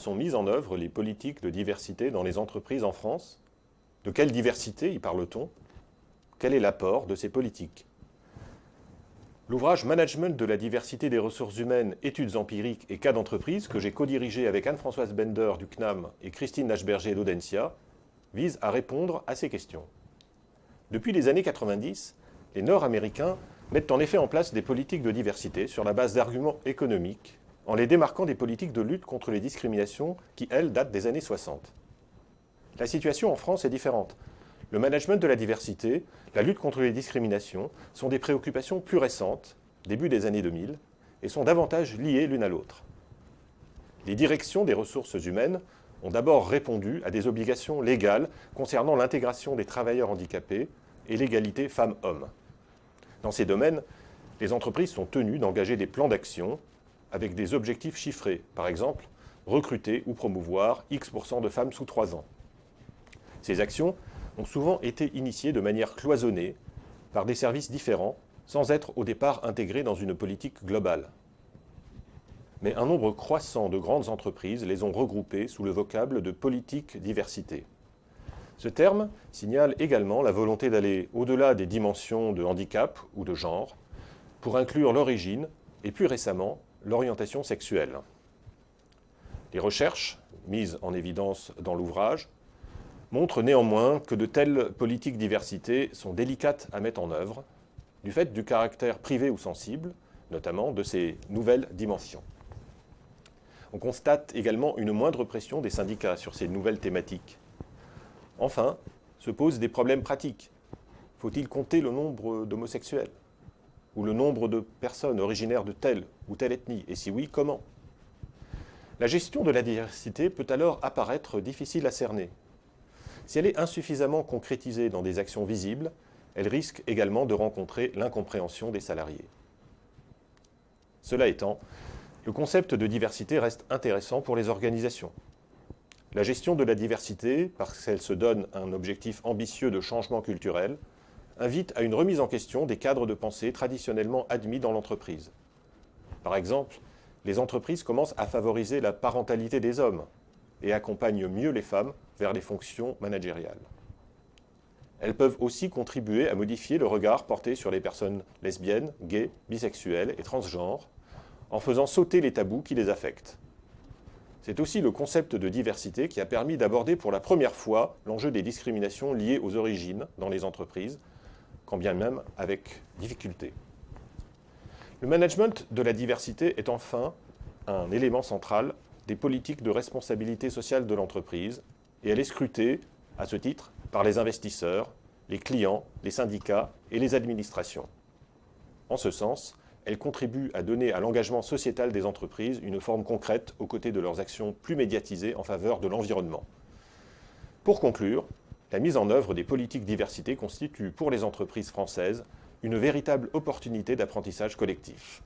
sont mises en œuvre les politiques de diversité dans les entreprises en France? De quelle diversité y parle-t-on? Quel est l'apport de ces politiques? L'ouvrage Management de la diversité des ressources humaines, études empiriques et cas d'entreprise, que j'ai co-dirigé avec Anne-Françoise Bender du CNAM et Christine Nashberger d'Audencia, vise à répondre à ces questions. Depuis les années 90, les Nord-Américains mettent en effet en place des politiques de diversité sur la base d'arguments économiques, en les démarquant des politiques de lutte contre les discriminations qui, elles, datent des années 60. La situation en France est différente. Le management de la diversité, la lutte contre les discriminations sont des préoccupations plus récentes, début des années 2000, et sont davantage liées l'une à l'autre. Les directions des ressources humaines ont d'abord répondu à des obligations légales concernant l'intégration des travailleurs handicapés et l'égalité femmes-hommes. Dans ces domaines, les entreprises sont tenues d'engager des plans d'action avec des objectifs chiffrés, par exemple, recruter ou promouvoir X% de femmes sous 3 ans. Ces actions ont souvent été initiées de manière cloisonnée par des services différents, sans être au départ intégrés dans une politique globale. Mais un nombre croissant de grandes entreprises les ont regroupées sous le vocable de politique diversité. Ce terme signale également la volonté d'aller au-delà des dimensions de handicap ou de genre pour inclure l'origine et plus récemment l'orientation sexuelle. Les recherches, mises en évidence dans l'ouvrage, montrent néanmoins que de telles politiques diversité sont délicates à mettre en œuvre, du fait du caractère privé ou sensible, notamment de ces nouvelles dimensions. On constate également une moindre pression des syndicats sur ces nouvelles thématiques. Enfin, se posent des problèmes pratiques. Faut-il compter le nombre d'homosexuels? Ou le nombre de personnes originaires de telle ou telle ethnie? Et si oui, comment? La gestion de la diversité peut alors apparaître difficile à cerner. Si elle est insuffisamment concrétisée dans des actions visibles, elle risque également de rencontrer l'incompréhension des salariés. Cela étant, le concept de diversité reste intéressant pour les organisations. La gestion de la diversité, parce qu'elle se donne un objectif ambitieux de changement culturel, invite à une remise en question des cadres de pensée traditionnellement admis dans l'entreprise. Par exemple, les entreprises commencent à favoriser la parentalité des hommes et accompagnent mieux les femmes vers les fonctions managériales. Elles peuvent aussi contribuer à modifier le regard porté sur les personnes lesbiennes, gays, bisexuelles et transgenres, en faisant sauter les tabous qui les affectent. C'est aussi le concept de diversité qui a permis d'aborder pour la première fois l'enjeu des discriminations liées aux origines dans les entreprises, quand bien même avec difficulté. Le management de la diversité est enfin un élément central des politiques de responsabilité sociale de l'entreprise, et elle est scrutée, à ce titre, par les investisseurs, les clients, les syndicats et les administrations. En ce sens, elle contribue à donner à l'engagement sociétal des entreprises une forme concrète aux côtés de leurs actions plus médiatisées en faveur de l'environnement. Pour conclure, la mise en œuvre des politiques diversité constitue pour les entreprises françaises une véritable opportunité d'apprentissage collectif.